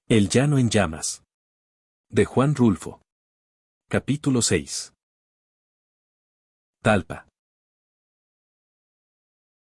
El llano en llamas. De Juan Rulfo. Capítulo 6. Talpa.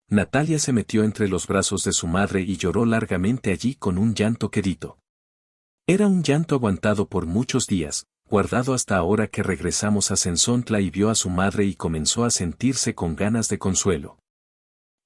Natalia se metió entre los brazos de su madre y lloró largamente allí con un llanto quedito. Era un llanto aguantado por muchos días, guardado hasta ahora que regresamos a Cenzontla y vio a su madre y comenzó a sentirse con ganas de consuelo.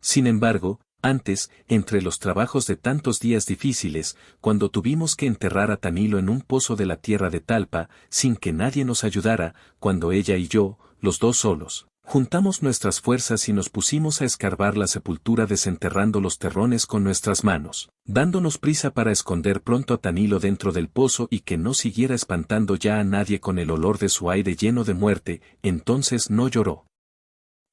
Sin embargo, antes, entre los trabajos de tantos días difíciles, cuando tuvimos que enterrar a Tanilo en un pozo de la tierra de Talpa, sin que nadie nos ayudara, cuando ella y yo, los dos solos, juntamos nuestras fuerzas y nos pusimos a escarbar la sepultura desenterrando los terrones con nuestras manos, dándonos prisa para esconder pronto a Tanilo dentro del pozo y que no siguiera espantando ya a nadie con el olor de su aire lleno de muerte, entonces no lloró.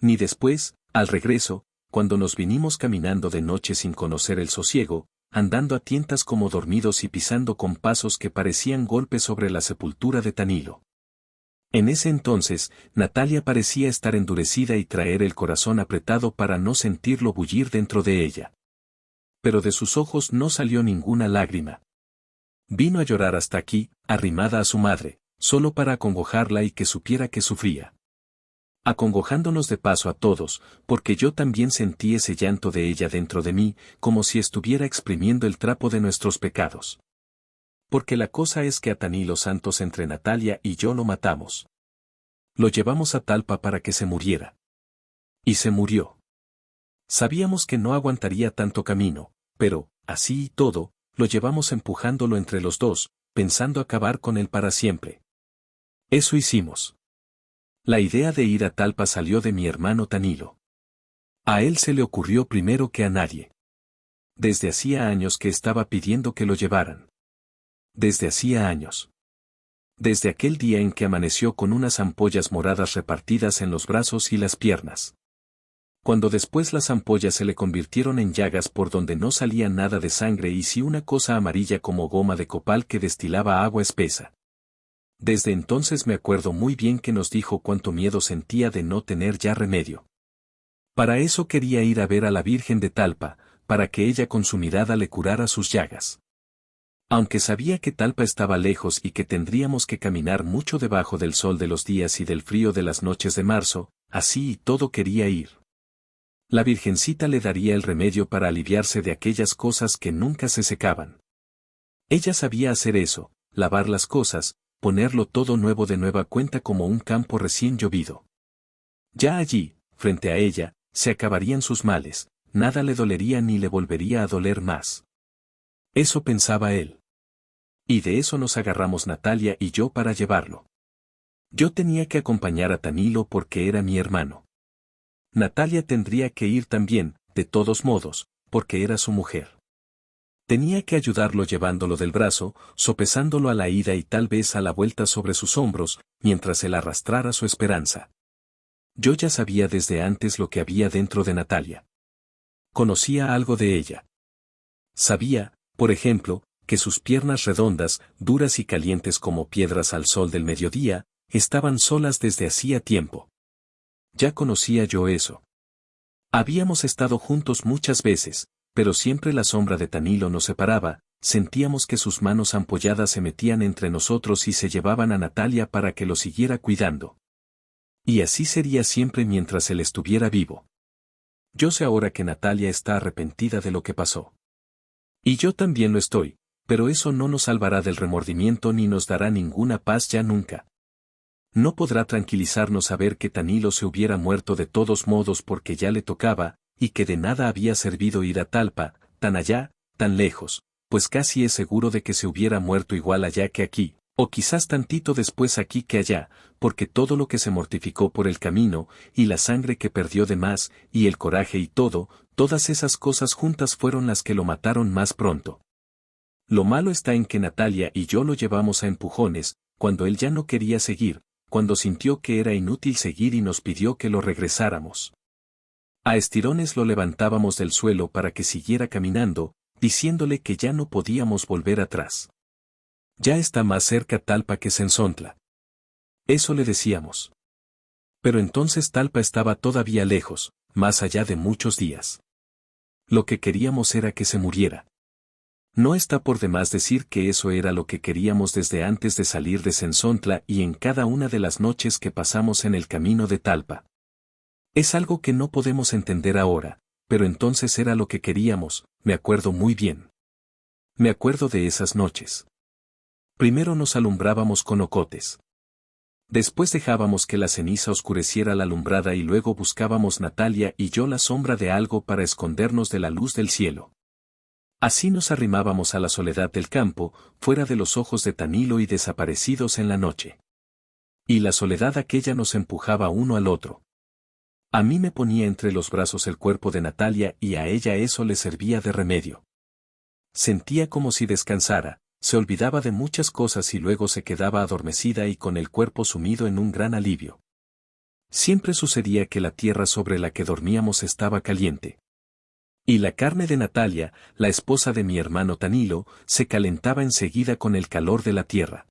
Ni después, al regreso, cuando nos vinimos caminando de noche sin conocer el sosiego, andando a tientas como dormidos y pisando con pasos que parecían golpes sobre la sepultura de Tanilo. En ese entonces, Natalia parecía estar endurecida y traer el corazón apretado para no sentirlo bullir dentro de ella. Pero de sus ojos no salió ninguna lágrima. Vino a llorar hasta aquí, arrimada a su madre, solo para acongojarla y que supiera que sufría. Acongojándonos de paso a todos, porque yo también sentí ese llanto de ella dentro de mí, como si estuviera exprimiendo el trapo de nuestros pecados. Porque la cosa es que a Tanilo Santos entre Natalia y yo lo matamos. Lo llevamos a Talpa para que se muriera. Y se murió. Sabíamos que no aguantaría tanto camino, pero, así y todo, lo llevamos empujándolo entre los dos, pensando acabar con él para siempre. Eso hicimos. La idea de ir a Talpa salió de mi hermano Tanilo. A él se le ocurrió primero que a nadie. Desde hacía años que estaba pidiendo que lo llevaran. Desde hacía años. Desde aquel día en que amaneció con unas ampollas moradas repartidas en los brazos y las piernas. Cuando después las ampollas se le convirtieron en llagas por donde no salía nada de sangre y sí una cosa amarilla como goma de copal que destilaba agua espesa. Desde entonces me acuerdo muy bien que nos dijo cuánto miedo sentía de no tener ya remedio. Para eso quería ir a ver a la Virgen de Talpa, para que ella con su mirada le curara sus llagas. Aunque sabía que Talpa estaba lejos y que tendríamos que caminar mucho debajo del sol de los días y del frío de las noches de marzo, así y todo quería ir. La Virgencita le daría el remedio para aliviarse de aquellas cosas que nunca se secaban. Ella sabía hacer eso, lavar las cosas, ponerlo todo nuevo de nueva cuenta como un campo recién llovido. Ya allí, frente a ella, se acabarían sus males, nada le dolería ni le volvería a doler más. Eso pensaba él. Y de eso nos agarramos Natalia y yo para llevarlo. Yo tenía que acompañar a Tanilo porque era mi hermano. Natalia tendría que ir también, de todos modos, porque era su mujer. Tenía que ayudarlo llevándolo del brazo, sopesándolo a la ida y tal vez a la vuelta sobre sus hombros, mientras él arrastrara su esperanza. Yo ya sabía desde antes lo que había dentro de Natalia. Conocía algo de ella. Sabía, por ejemplo, que sus piernas redondas, duras y calientes como piedras al sol del mediodía, estaban solas desde hacía tiempo. Ya conocía yo eso. Habíamos estado juntos muchas veces, pero siempre la sombra de Tanilo nos separaba, sentíamos que sus manos ampolladas se metían entre nosotros y se llevaban a Natalia para que lo siguiera cuidando. Y así sería siempre mientras él estuviera vivo. Yo sé ahora que Natalia está arrepentida de lo que pasó. Y yo también lo estoy, pero eso no nos salvará del remordimiento ni nos dará ninguna paz ya nunca. No podrá tranquilizarnos saber que Tanilo se hubiera muerto de todos modos porque ya le tocaba, y que de nada había servido ir a Talpa, tan allá, tan lejos, pues casi es seguro de que se hubiera muerto igual allá que aquí, o quizás tantito después aquí que allá, porque todo lo que se mortificó por el camino, y la sangre que perdió de más, y el coraje y todo, todas esas cosas juntas fueron las que lo mataron más pronto. Lo malo está en que Natalia y yo lo llevamos a empujones, cuando él ya no quería seguir, cuando sintió que era inútil seguir y nos pidió que lo regresáramos. A estirones lo levantábamos del suelo para que siguiera caminando, diciéndole que ya no podíamos volver atrás. Ya está más cerca Talpa que Cenzontla. Eso le decíamos. Pero entonces Talpa estaba todavía lejos, más allá de muchos días. Lo que queríamos era que se muriera. No está por demás decir que eso era lo que queríamos desde antes de salir de Sensontla y en cada una de las noches que pasamos en el camino de Talpa. Es algo que no podemos entender ahora, pero entonces era lo que queríamos, me acuerdo muy bien. Me acuerdo de esas noches. Primero nos alumbrábamos con ocotes. Después dejábamos que la ceniza oscureciera la alumbrada y luego buscábamos Natalia y yo la sombra de algo para escondernos de la luz del cielo. Así nos arrimábamos a la soledad del campo, fuera de los ojos de Tanilo y desaparecidos en la noche. Y la soledad aquella nos empujaba uno al otro. A mí me ponía entre los brazos el cuerpo de Natalia y a ella eso le servía de remedio. Sentía como si descansara, se olvidaba de muchas cosas y luego se quedaba adormecida y con el cuerpo sumido en un gran alivio. Siempre sucedía que la tierra sobre la que dormíamos estaba caliente. Y la carne de Natalia, la esposa de mi hermano Tanilo, se calentaba enseguida con el calor de la tierra.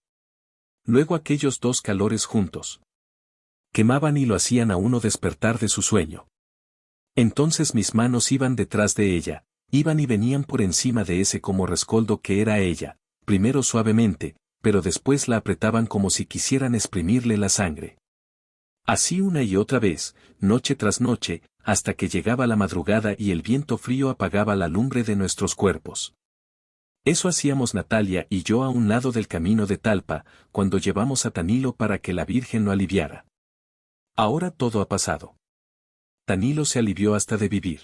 Luego aquellos dos calores juntos quemaban y lo hacían a uno despertar de su sueño. Entonces mis manos iban detrás de ella, iban y venían por encima de ese como rescoldo que era ella, primero suavemente, pero después la apretaban como si quisieran exprimirle la sangre. Así una y otra vez, noche tras noche, hasta que llegaba la madrugada y el viento frío apagaba la lumbre de nuestros cuerpos. Eso hacíamos Natalia y yo a un lado del camino de Talpa, cuando llevamos a Tanilo para que la Virgen lo aliviara. Ahora todo ha pasado. Tanilo se alivió hasta de vivir.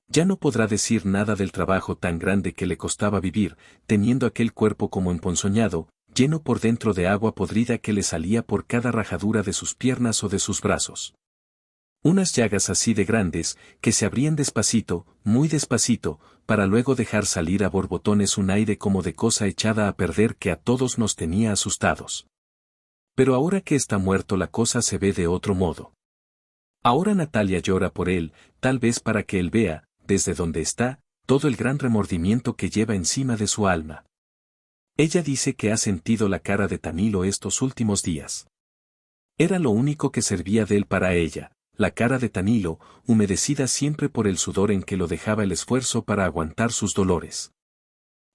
Ya no podrá decir nada del trabajo tan grande que le costaba vivir, teniendo aquel cuerpo como emponzoñado, lleno por dentro de agua podrida que le salía por cada rajadura de sus piernas o de sus brazos. Unas llagas así de grandes, que se abrían despacito, muy despacito, para luego dejar salir a borbotones un aire como de cosa echada a perder que a todos nos tenía asustados. Pero ahora que está muerto la cosa se ve de otro modo. Ahora Natalia llora por él, tal vez para que él vea, desde donde está, todo el gran remordimiento que lleva encima de su alma. Ella dice que ha sentido la cara de Tanilo estos últimos días. Era lo único que servía de él para ella, la cara de Tanilo, humedecida siempre por el sudor en que lo dejaba el esfuerzo para aguantar sus dolores.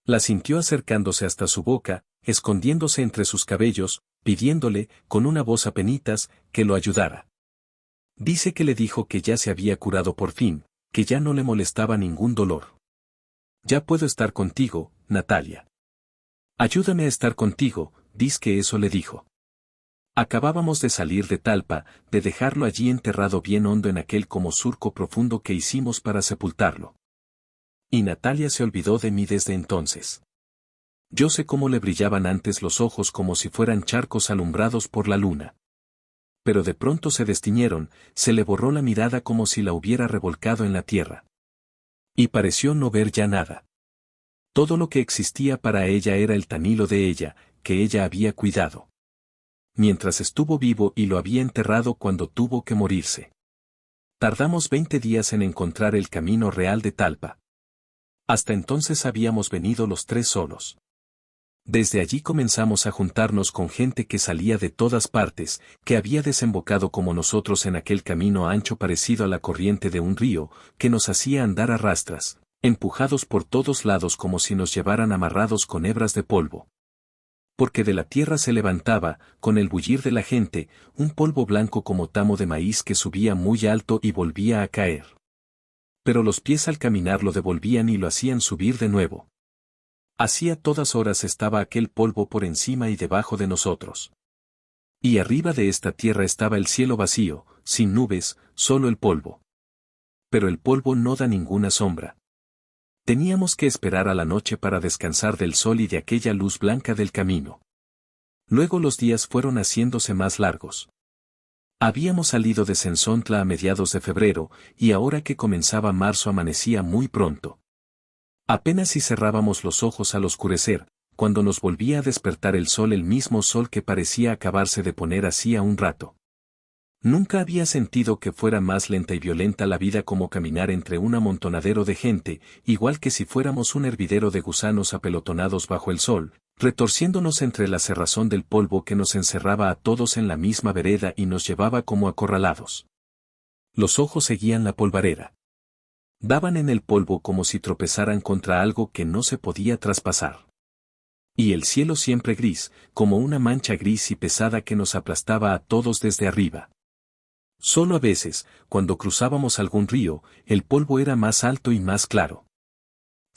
La sintió acercándose hasta su boca, escondiéndose entre sus cabellos, pidiéndole, con una voz apenitas, que lo ayudara. Dice que le dijo que ya se había curado por fin, que ya no le molestaba ningún dolor. Ya puedo estar contigo, Natalia. Ayúdame a estar contigo, dice que eso le dijo. Acabábamos de salir de Talpa, de dejarlo allí enterrado bien hondo en aquel como surco profundo que hicimos para sepultarlo. Y Natalia se olvidó de mí desde entonces. Yo sé cómo le brillaban antes los ojos como si fueran charcos alumbrados por la luna. Pero de pronto se destiñeron, se le borró la mirada como si la hubiera revolcado en la tierra. Y pareció no ver ya nada. Todo lo que existía para ella era el Tanilo de ella, que ella había cuidado. Mientras estuvo vivo y lo había enterrado cuando tuvo que morirse. Tardamos 20 días en encontrar el camino real de Talpa. Hasta entonces habíamos venido los tres solos. Desde allí comenzamos a juntarnos con gente que salía de todas partes, que había desembocado como nosotros en aquel camino ancho parecido a la corriente de un río, que nos hacía andar a rastras, empujados por todos lados como si nos llevaran amarrados con hebras de polvo. Porque de la tierra se levantaba, con el bullir de la gente, un polvo blanco como tamo de maíz que subía muy alto y volvía a caer. Pero los pies al caminar lo devolvían y lo hacían subir de nuevo. Así a todas horas estaba aquel polvo por encima y debajo de nosotros. Y arriba de esta tierra estaba el cielo vacío, sin nubes, solo el polvo. Pero el polvo no da ninguna sombra. Teníamos que esperar a la noche para descansar del sol y de aquella luz blanca del camino. Luego los días fueron haciéndose más largos. Habíamos salido de Sensontla a mediados de febrero, y ahora que comenzaba marzo amanecía muy pronto. Apenas si cerrábamos los ojos al oscurecer, cuando nos volvía a despertar el sol, el mismo sol que parecía acabarse de poner hacía un rato. Nunca había sentido que fuera más lenta y violenta la vida como caminar entre un amontonadero de gente, igual que si fuéramos un hervidero de gusanos apelotonados bajo el sol, retorciéndonos entre la cerrazón del polvo que nos encerraba a todos en la misma vereda y nos llevaba como acorralados. Los ojos seguían la polvareda. Daban en el polvo como si tropezaran contra algo que no se podía traspasar. Y el cielo siempre gris, como una mancha gris y pesada que nos aplastaba a todos desde arriba. Solo a veces, cuando cruzábamos algún río, el polvo era más alto y más claro.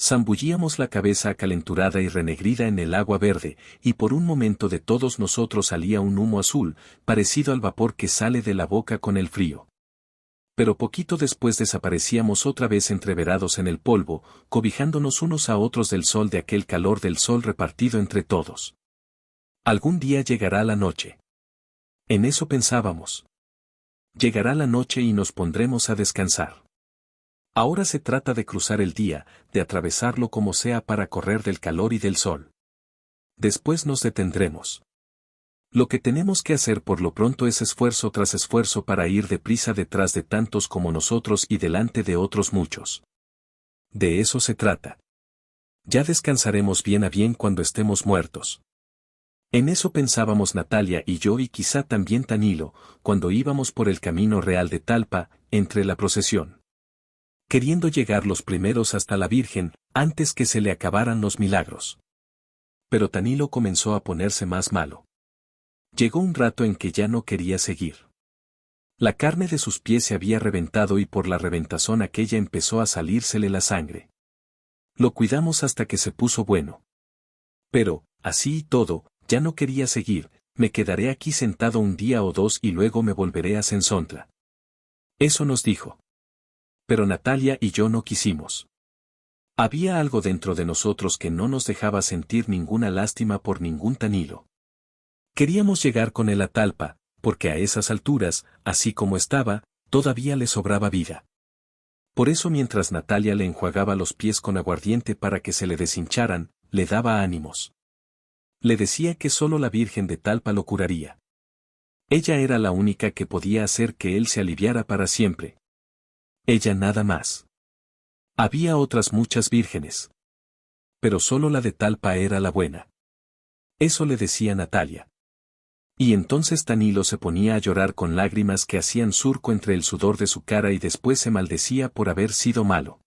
Zambullíamos la cabeza acalenturada y renegrida en el agua verde, y por un momento de todos nosotros salía un humo azul, parecido al vapor que sale de la boca con el frío. Pero poquito después desaparecíamos otra vez entreverados en el polvo, cobijándonos unos a otros del sol, de aquel calor del sol repartido entre todos. Algún día llegará la noche. En eso pensábamos. Llegará la noche y nos pondremos a descansar. Ahora se trata de cruzar el día, de atravesarlo como sea para correr del calor y del sol. Después nos detendremos. Lo que tenemos que hacer por lo pronto es esfuerzo tras esfuerzo para ir deprisa detrás de tantos como nosotros y delante de otros muchos. De eso se trata. Ya descansaremos bien a bien cuando estemos muertos. En eso pensábamos Natalia y yo, y quizá también Tanilo, cuando íbamos por el camino real de Talpa, entre la procesión. Queriendo llegar los primeros hasta la Virgen, antes que se le acabaran los milagros. Pero Tanilo comenzó a ponerse más malo. Llegó un rato en que ya no quería seguir. La carne de sus pies se había reventado y por la reventazón aquella empezó a salírsele la sangre. Lo cuidamos hasta que se puso bueno. Pero, así y todo, ya no quería seguir, me quedaré aquí sentado un día o dos y luego me volveré a Sensontla. Eso nos dijo. Pero Natalia y yo no quisimos. Había algo dentro de nosotros que no nos dejaba sentir ninguna lástima por ningún Tanilo. Queríamos llegar con él a Talpa, porque a esas alturas, así como estaba, todavía le sobraba vida. Por eso mientras Natalia le enjuagaba los pies con aguardiente para que se le deshincharan, le daba ánimos. Le decía que solo la Virgen de Talpa lo curaría. Ella era la única que podía hacer que él se aliviara para siempre. Ella nada más. Había otras muchas vírgenes. Pero solo la de Talpa era la buena. Eso le decía Natalia. Y entonces Tanilo se ponía a llorar con lágrimas que hacían surco entre el sudor de su cara y después se maldecía por haber sido malo.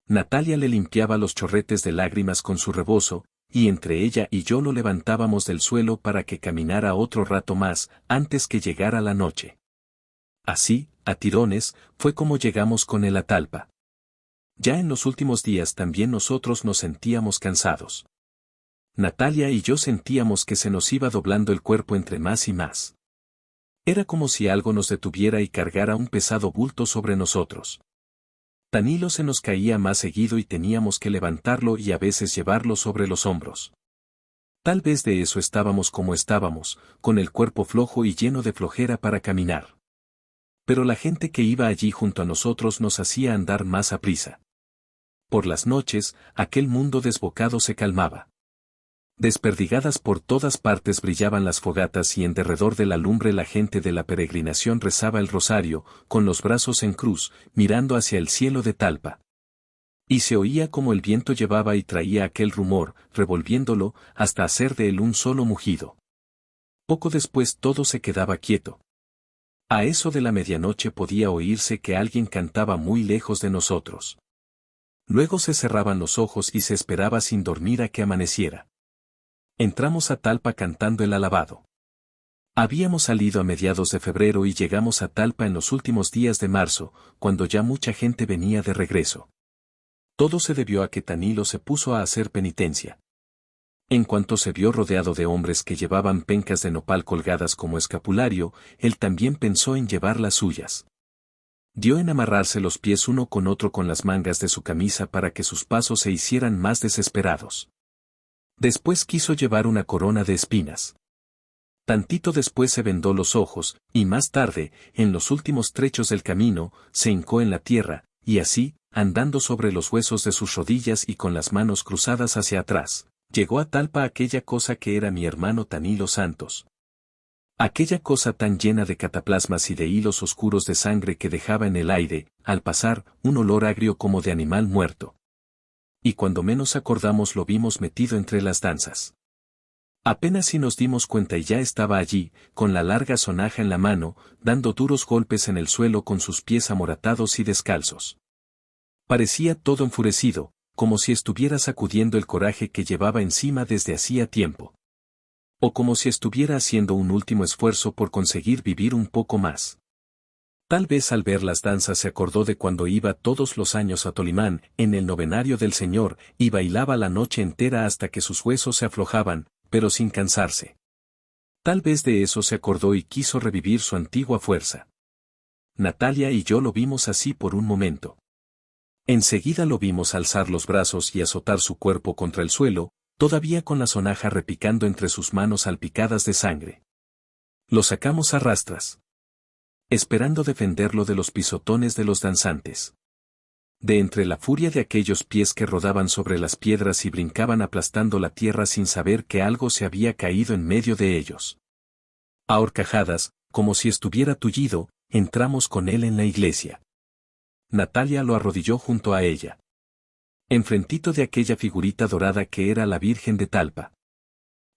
Natalia le limpiaba los chorretes de lágrimas con su rebozo, y entre ella y yo lo levantábamos del suelo para que caminara otro rato más, antes que llegara la noche. Así, a tirones, fue como llegamos con él a Talpa. Ya en los últimos días también nosotros nos sentíamos cansados. Natalia y yo sentíamos que se nos iba doblando el cuerpo entre más y más. Era como si algo nos detuviera y cargara un pesado bulto sobre nosotros. Tanilo se nos caía más seguido y teníamos que levantarlo y a veces llevarlo sobre los hombros. Tal vez de eso estábamos como estábamos, con el cuerpo flojo y lleno de flojera para caminar. Pero la gente que iba allí junto a nosotros nos hacía andar más aprisa. Por las noches, aquel mundo desbocado se calmaba. Desperdigadas por todas partes brillaban las fogatas y en derredor de la lumbre la gente de la peregrinación rezaba el rosario, con los brazos en cruz, mirando hacia el cielo de Talpa. Y se oía como el viento llevaba y traía aquel rumor, revolviéndolo, hasta hacer de él un solo mugido. Poco después todo se quedaba quieto. A eso de la medianoche podía oírse que alguien cantaba muy lejos de nosotros. Luego se cerraban los ojos y se esperaba sin dormir a que amaneciera. Entramos a Talpa cantando el alabado. Habíamos salido a mediados de febrero y llegamos a Talpa en los últimos días de marzo, cuando ya mucha gente venía de regreso. Todo se debió a que Tanilo se puso a hacer penitencia. En cuanto se vio rodeado de hombres que llevaban pencas de nopal colgadas como escapulario, él también pensó en llevar las suyas. Dio en amarrarse los pies uno con otro con las mangas de su camisa para que sus pasos se hicieran más desesperados. Después quiso llevar una corona de espinas. Tantito después se vendó los ojos, y más tarde, en los últimos trechos del camino, se hincó en la tierra, y así, andando sobre los huesos de sus rodillas y con las manos cruzadas hacia atrás, llegó a Talpa aquella cosa que era mi hermano Tanilo Santos. Aquella cosa tan llena de cataplasmas y de hilos oscuros de sangre que dejaba en el aire, al pasar, un olor agrio como de animal muerto. Y cuando menos acordamos lo vimos metido entre las danzas. Apenas si nos dimos cuenta y ya estaba allí, con la larga sonaja en la mano, dando duros golpes en el suelo con sus pies amoratados y descalzos. Parecía todo enfurecido, como si estuviera sacudiendo el coraje que llevaba encima desde hacía tiempo. O como si estuviera haciendo un último esfuerzo por conseguir vivir un poco más. Tal vez al ver las danzas se acordó de cuando iba todos los años a Tolimán, en el novenario del Señor, y bailaba la noche entera hasta que sus huesos se aflojaban, pero sin cansarse. Tal vez de eso se acordó y quiso revivir su antigua fuerza. Natalia y yo lo vimos así por un momento. Enseguida lo vimos alzar los brazos y azotar su cuerpo contra el suelo, todavía con la sonaja repicando entre sus manos salpicadas de sangre. Lo sacamos a rastras, esperando defenderlo de los pisotones de los danzantes. De entre la furia de aquellos pies que rodaban sobre las piedras y brincaban aplastando la tierra sin saber que algo se había caído en medio de ellos. A horcajadas, como si estuviera tullido, entramos con él en la iglesia. Natalia lo arrodilló junto a ella, enfrentito de aquella figurita dorada que era la Virgen de Talpa.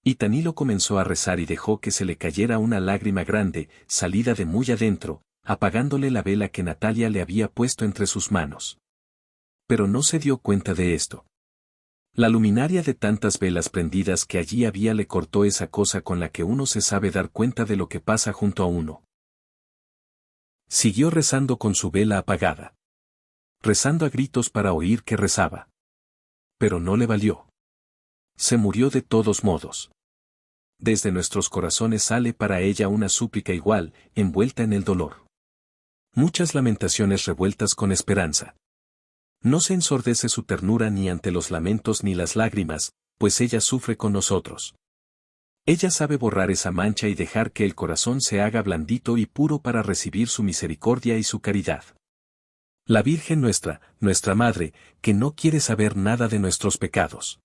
Y Tanilo comenzó a rezar y dejó que se le cayera una lágrima grande, salida de muy adentro, apagándole la vela que Natalia le había puesto entre sus manos. Pero no se dio cuenta de esto. La luminaria de tantas velas prendidas que allí había le cortó esa cosa con la que uno se sabe dar cuenta de lo que pasa junto a uno. Siguió rezando con su vela apagada. Rezando a gritos para oír que rezaba. Pero no le valió. Se murió de todos modos. Desde nuestros corazones sale para ella una súplica igual, envuelta en el dolor. Muchas lamentaciones revueltas con esperanza. No se ensordece su ternura ni ante los lamentos ni las lágrimas, pues ella sufre con nosotros. Ella sabe borrar esa mancha y dejar que el corazón se haga blandito y puro para recibir su misericordia y su caridad. La Virgen nuestra, nuestra Madre, que no quiere saber nada de nuestros pecados.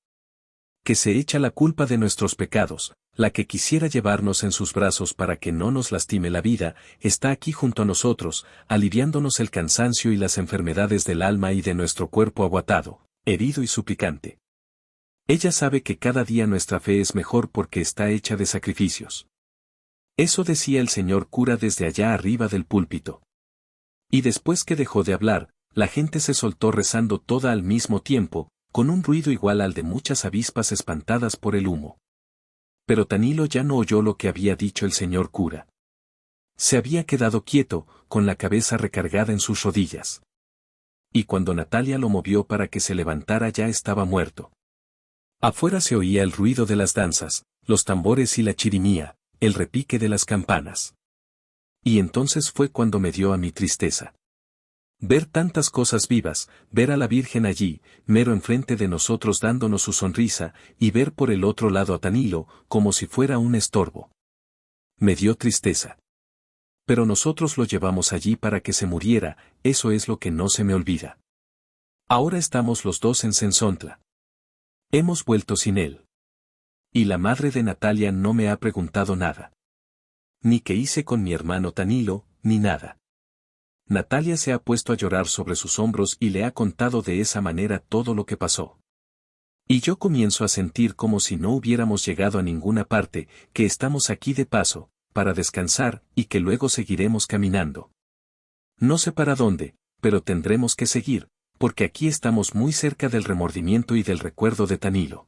Que se echa la culpa de nuestros pecados, la que quisiera llevarnos en sus brazos para que no nos lastime la vida, está aquí junto a nosotros, aliviándonos el cansancio y las enfermedades del alma y de nuestro cuerpo aguatado, herido y suplicante. Ella sabe que cada día nuestra fe es mejor porque está hecha de sacrificios. Eso decía el señor cura desde allá arriba del púlpito. Y después que dejó de hablar, la gente se soltó rezando toda al mismo tiempo, con un ruido igual al de muchas avispas espantadas por el humo. Pero Tanilo ya no oyó lo que había dicho el señor cura. Se había quedado quieto, con la cabeza recargada en sus rodillas. Y cuando Natalia lo movió para que se levantara ya estaba muerto. Afuera se oía el ruido de las danzas, los tambores y la chirimía, el repique de las campanas. Y entonces fue cuando me dio a mi tristeza. Ver tantas cosas vivas, ver a la Virgen allí, mero enfrente de nosotros dándonos su sonrisa, y ver por el otro lado a Tanilo, como si fuera un estorbo. Me dio tristeza. Pero nosotros lo llevamos allí para que se muriera, eso es lo que no se me olvida. Ahora estamos los dos en Sensontla. Hemos vuelto sin él. Y la madre de Natalia no me ha preguntado nada. Ni qué hice con mi hermano Tanilo, ni nada. Natalia se ha puesto a llorar sobre sus hombros y le ha contado de esa manera todo lo que pasó. Y yo comienzo a sentir como si no hubiéramos llegado a ninguna parte, que estamos aquí de paso, para descansar y que luego seguiremos caminando. No sé para dónde, pero tendremos que seguir, porque aquí estamos muy cerca del remordimiento y del recuerdo de Tanilo.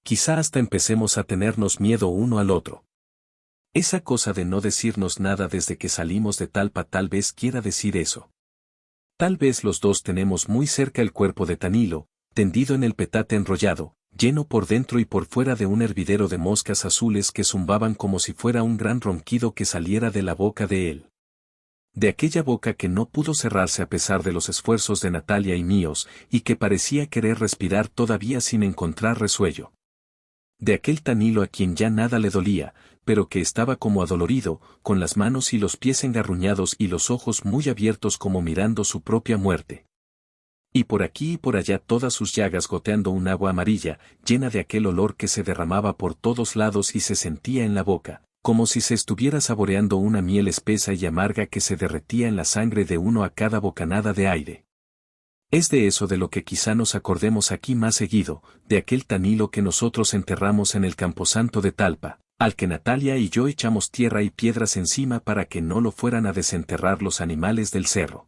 Quizá hasta empecemos a tenernos miedo uno al otro. Esa cosa de no decirnos nada desde que salimos de Talpa tal vez quiera decir eso. Tal vez los dos tenemos muy cerca el cuerpo de Tanilo, tendido en el petate enrollado, lleno por dentro y por fuera de un hervidero de moscas azules que zumbaban como si fuera un gran ronquido que saliera de la boca de él. De aquella boca que no pudo cerrarse a pesar de los esfuerzos de Natalia y míos, y que parecía querer respirar todavía sin encontrar resuello. De aquel Tanilo a quien ya nada le dolía, pero que estaba como adolorido, con las manos y los pies engarruñados y los ojos muy abiertos como mirando su propia muerte. Y por aquí y por allá todas sus llagas goteando un agua amarilla, llena de aquel olor que se derramaba por todos lados y se sentía en la boca, como si se estuviera saboreando una miel espesa y amarga que se derretía en la sangre de uno a cada bocanada de aire. Es de eso de lo que quizá nos acordemos aquí más seguido, de aquel Tanilo que nosotros enterramos en el camposanto de Talpa, al que Natalia y yo echamos tierra y piedras encima para que no lo fueran a desenterrar los animales del cerro.